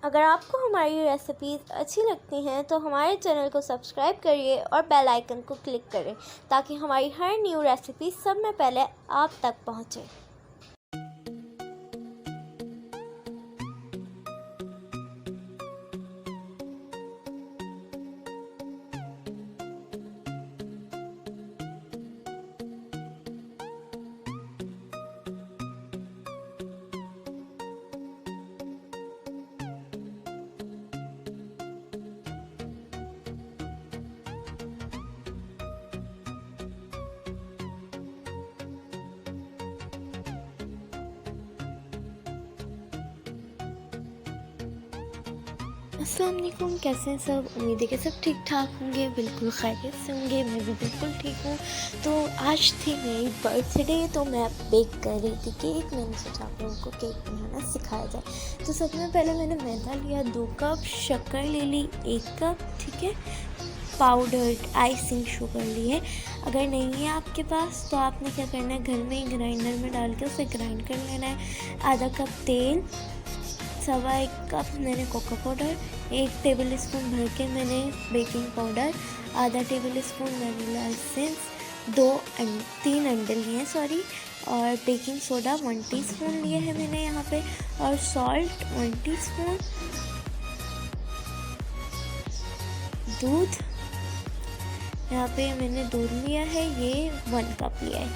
अगर आपको हमारी रेसिपीज़ अच्छी लगती हैं तो हमारे चैनल को सब्सक्राइब करिए और बेल आइकन को क्लिक करें ताकि हमारी हर न्यू रेसिपी सब में पहले आप तक पहुंचे। अस्सलाम वालेकुम, कैसे हैं सब। उम्मीद है कि सब ठीक ठाक होंगे, बिल्कुल खैरियत से होंगे। मैं भी बिल्कुल ठीक हूँ। तो आज थी मेरी बर्थडे, तो मैं बेक कर रही थी केक। मैंने सोचा आप लोगों को केक बनाना सिखाया जाए। तो सबसे पहले मैंने मैदा लिया 2 कप, शक्कर ले ली 1 कप, ठीक है। पाउडर्ड आइसिंग शुगर लिए। अगर नहीं है आपके पास तो आपने क्या करना है, घर में ही ग्राइंडर में डाल के उसे ग्राइंड कर लेना है। आधा कप तेल, 1.25 कप मैंने कोको पाउडर, 1 टेबल स्पून भर के मैंने बेकिंग पाउडर, आधा टेबल स्पून वनीला एसेंस, 3 अंडे लिए सॉरी, और बेकिंग सोडा 1 टीस्पून लिए है मैंने यहाँ पे, और सॉल्ट 1 टीस्पून, दूध यहाँ पे मैंने दूध लिया है, ये 1 कप लिया है।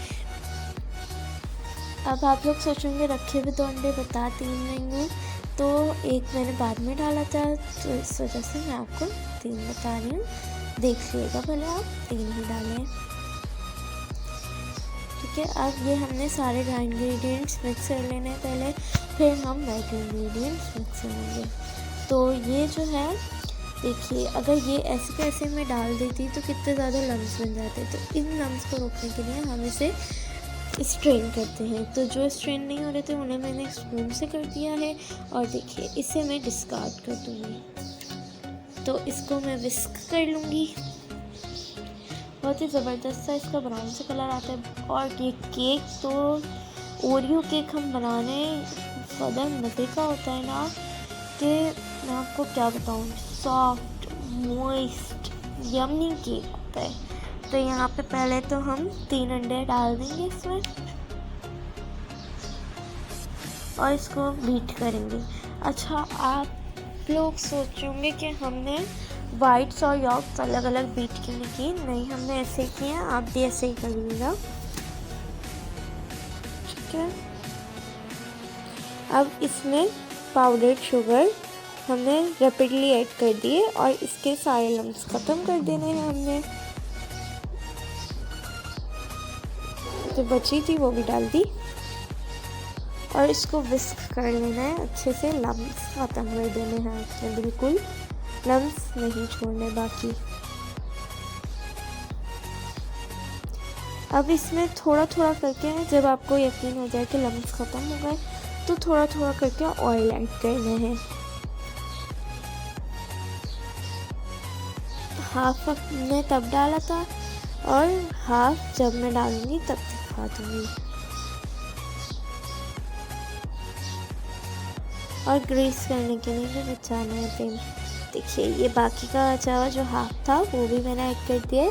अब आप लोग सोचेंगे रखे हुए 2 अंडे बता 3 नहीं हूँ, तो 1 मैंने बाद में डाला था, तो इस वजह से मैं आपको 3 बता रही हूँ। देख लीजिएगा भले आप 3 ही डालें, ठीक है। अब ये हमने सारे ड्राई इंग्रेडिएंट्स मिक्स कर लेने हैं पहले, फिर हम वेट इंग्रेडिएंट्स मिक्स करेंगे। तो ये जो है देखिए, अगर ये ऐसे कैसे मैं डाल देती तो कितने ज़्यादा लम्स बन जाते। तो इन लम्स को रोकने के लिए हम इसे स्ट्रेन करते हैं। तो जो स्ट्रेन नहीं हो रहे थे उन्हें मैंने स्पून से कर दिया है, और देखिए इसे मैं डिस्कार्ड कर दूँगी। तो इसको मैं विस्क कर लूँगी। बहुत ही ज़बरदस्त सा इसका ब्राउन सा कलर आता है। और ये केक तो ओरियो केक हम बनाने ज़्यादा मज़े का होता है ना, कि मैं आपको क्या बताऊँ, सॉफ्ट मॉइस्ट यम्मी केक होता है। तो यहाँ पे पहले तो हम 3 अंडे डाल देंगे इसमें और इसको बीट करेंगे। अच्छा, आप लोग सोचेंगे कि हमने वाइट्स और यॉक्स अलग अलग बीट क्यों नहीं की। नहीं, हमने ऐसे किया, आप भी ऐसे ही करिएगा, ठीक है। अब इसमें पाउडर्ड शुगर हमने रैपिडली ऐड कर दिए और इसके सारे लम्स ख़त्म कर देने हैं हमने। जो बची थी वो भी डाल दी और इसको विस्क कर लेना है अच्छे से। लम्स ख़त्म कर देने हैं आपने, बिल्कुल लम्स नहीं छोड़ने बाकी। अब इसमें थोड़ा थोड़ा करके, जब आपको यकीन हो जाए कि लम्स ख़त्म हो गए, तो थोड़ा थोड़ा करके ऑयल ऐड करना है। हाफ मैं तब डाला था और हाफ जब मैं डालूंगी तब दिखा दूंगी। और ग्रीस करने के लिए भी बचाना है तेल। देखिए, ये बाकी का बचा हुआ जो हाफ था वो भी मैंने ऐड कर दिया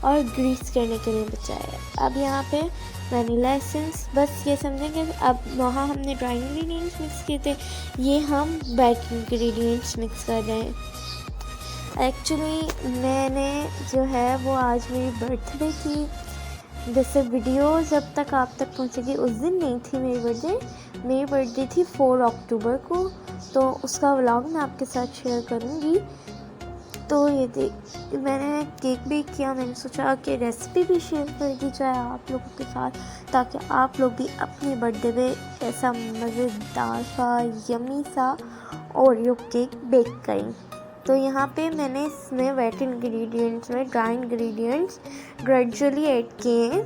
और ग्रीस करने के लिए बचाया। अब यहाँ पे वनीला एसेंस, बस ये समझें कि अब वहाँ हमने ड्राई इंग्रेडिएंट्स मिक्स किए थे, ये हम वेट इंग्रेडिएंट्स मिक्स कर रहे हैं। एक्चुअली मैंने जो है वो आज मेरी बर्थडे थी। जैसे वीडियो जब तक आप तक पहुंचेगी, उस दिन नहीं थी मेरी बर्थडे थी 4 अक्टूबर को। तो उसका व्लॉग मैं आपके साथ शेयर करूंगी। तो ये देख, मैंने केक बेक किया, मैंने सोचा कि रेसिपी भी शेयर कर दी जाए आप लोगों के साथ, ताकि आप लोग भी अपने बर्थडे पे ऐसा मज़ेदार सा यम्मी सा ओरियो केक बेक करें। तो यहाँ पे मैंने इसमें वेट इंग्रेडिएंट्स में ड्राई इंग्रेडिएंट्स ग्रेजुअली ऐड किए हैं,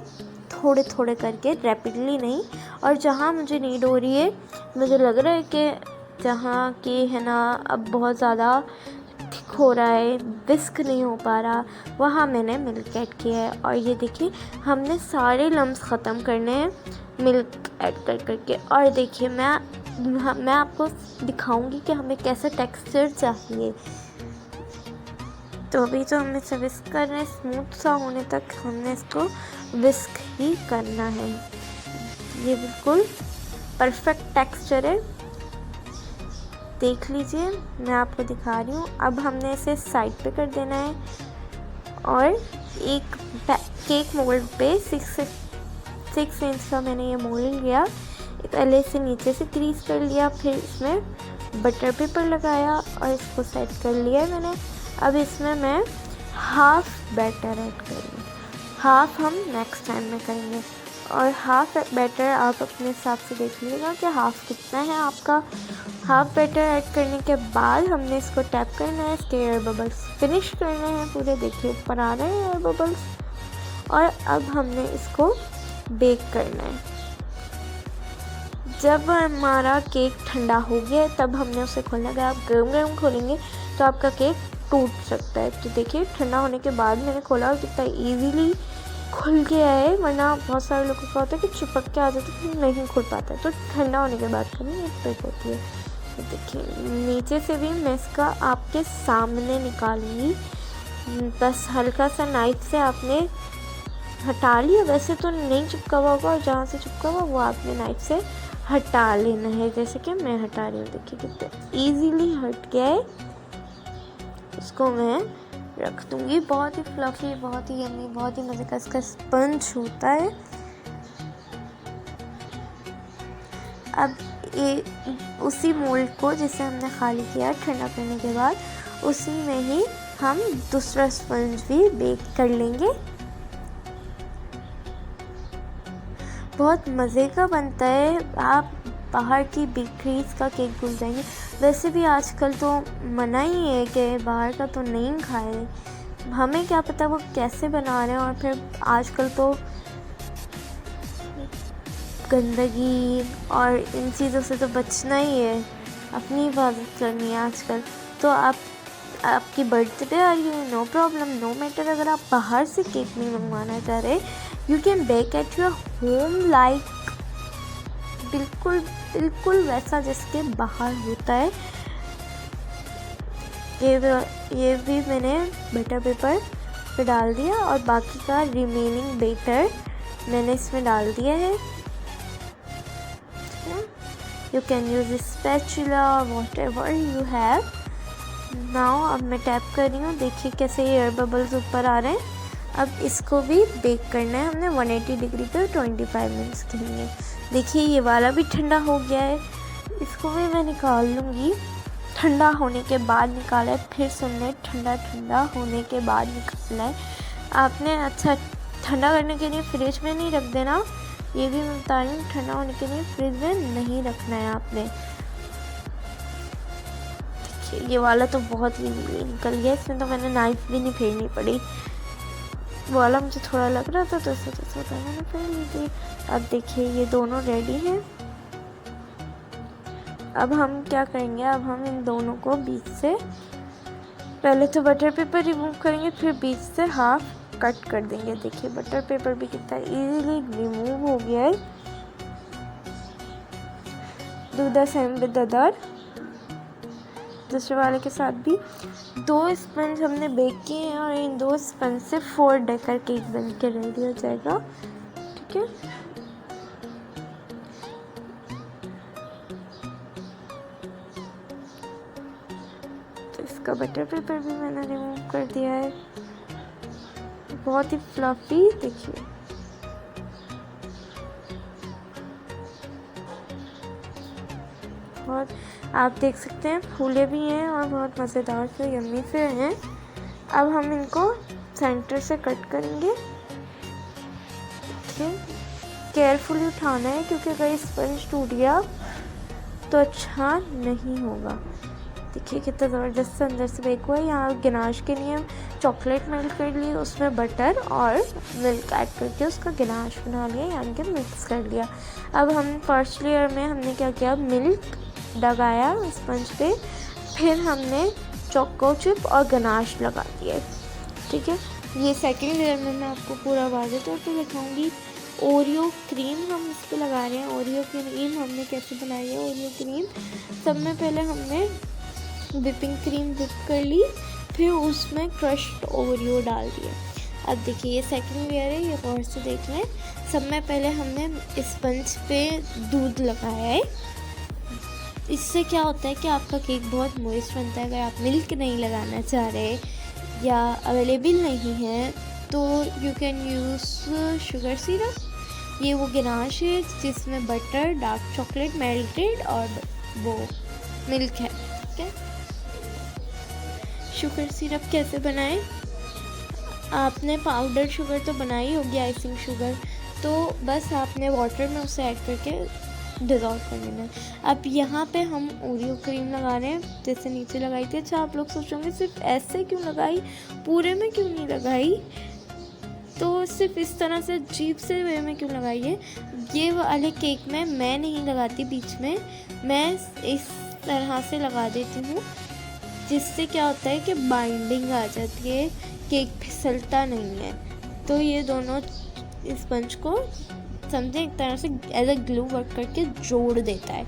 थोड़े थोड़े करके, रैपिडली नहीं। और जहाँ मुझे नीड हो रही है, मुझे लग रहा है कि जहाँ की है ना अब बहुत ज़्यादा थिक हो रहा है, विस्क नहीं हो पा रहा, वहाँ मैंने मिल्क ऐड किया है। और ये देखिए, हमने सारे लम्स ख़त्म करने हैं मिल्क ऐड कर करके। और देखिए, मैं मैं आपको दिखाऊंगी कि हमें कैसा टेक्सचर चाहिए। तो अभी तो हम इसे विस्क कर रहे हैं, स्मूथ सा होने तक हमने इसको विस्क ही करना है। ये बिल्कुल परफेक्ट टेक्सचर है, देख लीजिए, मैं आपको दिखा रही हूँ। अब हमने इसे साइड पे कर देना है और एक केक मोल्ड पे 6 इंच का मैंने ये मोल्ड लिया, पहले से नीचे से क्रीज कर लिया, फिर इसमें बटर पेपर लगाया और इसको सेट कर लिया है मैंने। अब इसमें मैं हाफ बैटर ऐड करूँगी, हाफ हम नेक्स्ट टाइम में करेंगे। और हाफ बैटर आप अपने हिसाब से देख लीजिएगा कि हाफ कितना है आपका। हाफ बैटर ऐड करने के बाद हमने इसको टैप करना है, इसके एयर बबल्स फिनिश करने हैं पूरे, देखिए ऊपर आ रहे हैं एयर बबल्स। और अब हमने इसको बेक करना है। जब हमारा केक ठंडा हो गया है तब हमने उसे खोलना है। अगर आप गर्म खोलेंगे तो आपका केक टूट सकता है। तो देखिए ठंडा होने के बाद मैंने खोला और कितना इजीली खुल गया है, वरना बहुत सारे लोगों का होता है कि चिपक के आ जाता है, तो नहीं खुल पाता है। तो ठंडा होने के बाद करनी ये ट्रिक होती है। तो देखिए नीचे से भी मैं इसका आपके सामने निकालूंगी, बस हल्का सा नाइफ से आपने हटा लिया, वैसे तो नहीं चिपका हुआ होगा, और जहाँ से चिपका हुआ वो आपने नाइफ से हटा लेना है, जैसे कि मैं हटा रही हूँ। देखिए कितना इजीली हट गया है। इसको मैं रख दूँगी। बहुत ही फ्लफ़ी, बहुत ही यम्मी, बहुत ही मज़े का इसका स्पंज होता है। अब ये उसी मोल्ड को जिसे हमने खाली किया ठंडा करने के बाद, उसी में ही हम दूसरा स्पंज भी बेक कर लेंगे। बहुत मज़े का बनता है, आप बाहर की बेकरीज का केक भूल जाएंगे। वैसे भी आजकल तो मना ही है कि बाहर का तो नहीं खाए, हमें क्या पता वो कैसे बना रहे हैं। और फिर आजकल तो गंदगी और इन चीज़ों से तो बचना ही है, अपनी हिफाजत करनी है आजकल। तो आपकी बर्थडे आ रही है, नो प्रॉब्लम, नो मैटर, अगर आप बाहर से केक नहीं मंगवाना चाह रहे, you can bake at your home, like बिल्कुल वैसा जिसके बाहर होता है। ये भी मैंने बटर पेपर पे डाल दिया और बाकी का रिमेनिंग बेटर मैंने इसमें डाल दिया है। You can use spatula, whatever you have. Now अब मैं टैप कर रही हूँ, देखिए कैसे एयर बबल्स ऊपर आ रहे हैं। अब इसको भी बेक करना है हमने 180 डिग्री पे 25 मिनट्स के लिए। देखिए ये वाला भी ठंडा हो गया है, इसको भी मैं निकाल लूँगी। ठंडा होने के बाद निकाला है, फिर सुनने ठंडा होने के बाद निकालना है आपने। अच्छा, ठंडा करने के लिए फ्रिज में नहीं रख देना, ये भी मैं बता रही हूँ, ठंडा होने के लिए फ्रिज में नहीं रखना है आपने। देखिए ये वाला तो बहुत इजीली निकल गया, इसमें तो मैंने नाइफ भी नहीं फेरनी पड़ी। वो वाला मुझे थोड़ा लग रहा था तो सोचा मैंने फेर ली थी। अब देखिए ये दोनों रेडी हैं। अब हम क्या करेंगे, अब हम इन दोनों को बीच से पहले तो बटर पेपर रिमूव करेंगे, फिर बीच से हाफ कट कर देंगे। देखिए बटर पेपर भी कितना इजीली रिमूव हो गया है। Do the same with other, दूसरे वाले के साथ भी। 2 स्पंज हमने बेक किए हैं और इन 2 स्पंज से 4 डेकर केक बन के रेडी हो जाएगा। ठीक है, तो इसका बटर पेपर भी मैंने रिमूव कर दिया है। बहुत ही फ्लफी, देखिए बहुत, आप देख सकते हैं फूले भी हैं और बहुत मज़ेदार से यम्मी से हैं। अब हम इनको सेंटर से कट करेंगे। ठीक है, केयरफुली उठाना है क्योंकि अगर स्पंज टूट गया तो अच्छा नहीं होगा। देखिए कितना ज़बरदस्त से अंदर से बेक हुआ है। यहाँ गनाश के लिए चॉकलेट मेल्ट कर ली, उसमें बटर और मिल्क ऐड करके उसका गनाश बना लिया, यानी कि मिक्स कर लिया। अब हम फर्स्ट लेयर में हमने क्या किया, मिल्क लगाया स्पंज पे, फिर हमने चोको चिप और गनाश लगा दिया। ठीक है, ये सेकंड लेयर में मैं आपको पूरा वाज़े तौर पे दिखाऊंगी। ओरियो क्रीम हम इस पर लगा रहे हैं। ओरियो क्रीम हमने कैसे बनाई है? ओरियो क्रीम सब में पहले हमने विपिंग क्रीम विप कर ली, फिर उसमें क्रश्ड ओरियो डाल दिए। अब देखिए ये सेकंड लेयर है, ये गौर से देख लें। सब में पहले हमने स्पंज पे दूध लगाया है। इससे क्या होता है कि आपका केक बहुत मॉइस्ट बनता है। अगर आप मिल्क नहीं लगाना चाह रहे या अवेलेबल नहीं है तो you can use sugar syrup. ये वो गिनाश है जिसमें बटर, डार्क चॉकलेट मेल्टेड और वो मिल्क है। ठीक है, शुगर सिरप कैसे बनाएं? आपने पाउडर शुगर तो बनाई होगी, आइसिंग शुगर, तो बस आपने वाटर में उसे ऐड करके डिज़ोल्व कर लेना है। अब यहाँ पे हम ओरियो क्रीम लगा रहे हैं जैसे नीचे लगाई थी। अच्छा, आप लोग सोचोगे सिर्फ ऐसे क्यों लगाई, पूरे में क्यों नहीं लगाई? तो सिर्फ इस तरह से अजीब से वे में क्यों लगाई है? ये वाले केक में मैं नहीं लगाती बीच में, मैं इस तरह से लगा देती हूँ, जिससे क्या होता है कि बाइंडिंग आ जाती है, केक फिसलता नहीं है। तो ये दोनों स्पंज को समझे एक तरह से एज अ ग्लू वर्क करके जोड़ देता है।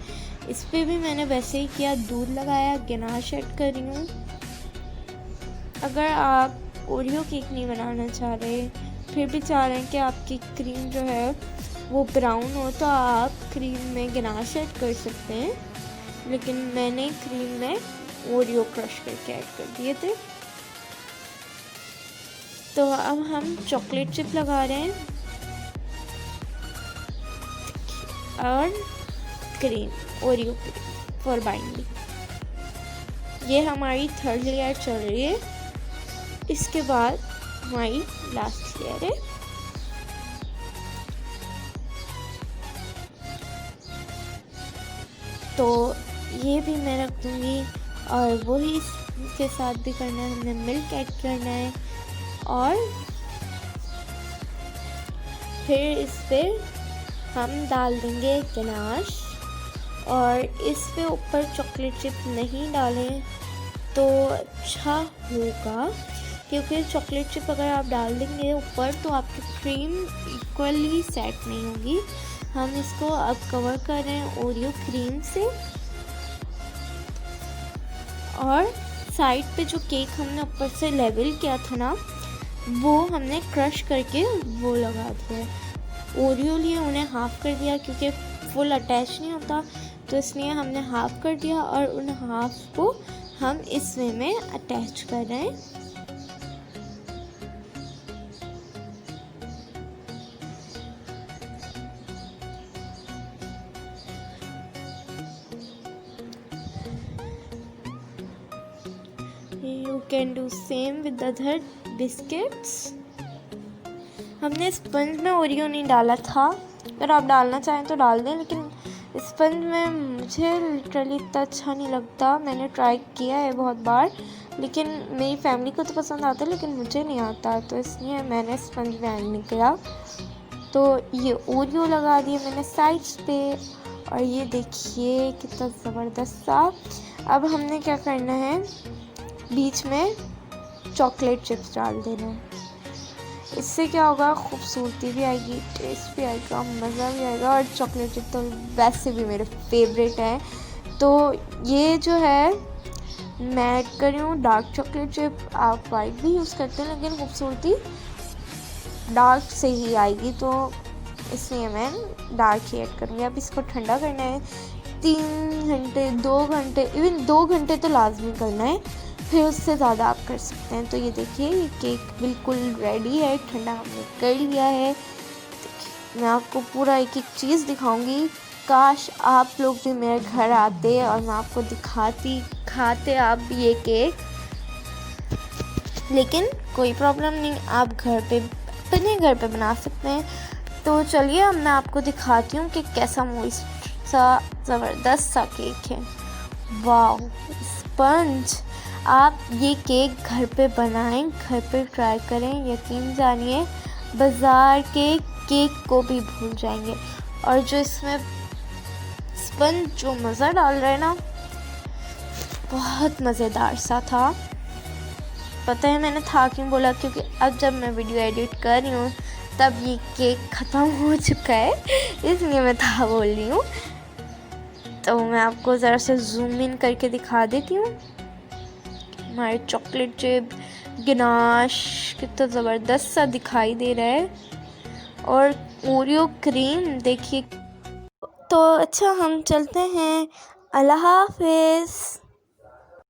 इस पर भी मैंने वैसे ही किया, दूध लगाया, गनाश ऐड कर रही हूँ। अगर आप ओरियो केक नहीं बनाना चाह रहे, फिर भी चाह रहे हैं कि आपकी क्रीम जो है वो ब्राउन हो, तो आप क्रीम में गनाश ऐड कर सकते हैं, लेकिन मैंने क्रीम में ओरियो क्रश करके ऐड कर दिए थे। तो अब हम चॉकलेट चिप लगा रहे हैं और cream, Oreo cream for binding. ये हमारी थर्ड लेयर चल रही है। इसके बाद हमारी लास्ट लेयर है। तो ये भी मैं रख दूँगी और वही इसके साथ भी करना है, हमने मिल्क ऐड करना है और फिर इस पर हम डाल देंगे गनाश। और इस पे ऊपर चॉकलेट चिप नहीं डालें तो अच्छा होगा, क्योंकि चॉकलेट चिप अगर आप डाल देंगे ऊपर तो आपकी क्रीम इक्वली सेट नहीं होगी। हम इसको अब कवर कर रहे हैं ओरियो क्रीम से, और साइड पे जो केक हमने ऊपर से लेवल किया था ना, वो हमने क्रश करके वो लगा दिया। ओरियो लिए उन्हें हाफ़ कर दिया, क्योंकि फुल अटैच नहीं होता, तो इसलिए हमने हाफ़ कर दिया और उन हाफ़ को हम इस वे में अटैच कर रहे हैं। You can do same with the other biscuits. हमने स्पंज में ओरियो नहीं डाला था, अगर आप डालना चाहें तो डाल दें, लेकिन स्पंज में मुझे लिटरली इतना अच्छा नहीं लगता। मैंने ट्राई किया है बहुत बार, लेकिन मेरी फैमिली को तो पसंद आता है, लेकिन मुझे नहीं आता, तो इसलिए मैंने स्पंज में ऐड नहीं किया। तो ये ओरियो लगा दिए मैंने साइड्स पे, और ये देखिए कितना ज़बरदस्त सा। अब हमने क्या करना है, बीच में चॉकलेट चिप्स डाल देना है। इससे क्या होगा, खूबसूरती भी आएगी, टेस्ट भी आएगा, मज़ा भी आएगा, और चॉकलेट चिप तो वैसे भी मेरे फेवरेट हैं। तो ये जो है मैं ऐड कर रही हूँ डार्क चॉकलेट चिप। आप वाइट भी यूज़ करते हैं, लेकिन खूबसूरती डार्क से ही आएगी, तो इसलिए मैं डार्क ही ऐड करूँगी। अब इसको ठंडा करना है 3 घंटे 2 घंटे, इवन 2 घंटे तो लाजमी करना है, फिर उससे ज़्यादा आप कर सकते हैं। तो ये देखिए ये केक बिल्कुल रेडी है, ठंडा हमने कर लिया है। मैं आपको पूरा एक एक चीज़ दिखाऊंगी। काश आप लोग भी मेरे घर आते और मैं आपको दिखाती, खाते आप भी ये केक, लेकिन कोई प्रॉब्लम नहीं, आप घर पे अपने घर पे बना सकते हैं। तो चलिए अब मैं आपको दिखाती हूँ कि कैसा मॉइस्ट सा ज़बरदस्त सा केक है। वाह, स्पंज! आप ये केक घर पे बनाएं, घर पे ट्राई करें, यकीन जानिए बाज़ार के केक को भी भूल जाएंगे। और जो इसमें स्पंज जो मज़ा डाल रहा है ना, बहुत मज़ेदार सा था। पता है मैंने था क्यों बोला, क्योंकि अब जब मैं वीडियो एडिट कर रही हूँ तब ये केक ख़त्म हो चुका है, इसलिए मैं था बोल रही हूँ। तो मैं आपको ज़रा से जूम इन करके दिखा देती हूँ। हमारे चॉकलेट चिप गिनाश कितना ज़बरदस्त सा दिखाई दे रहा है, और ओरियो क्रीम देखिए। तो अच्छा, हम चलते हैं, अल्लाह हाफिज़।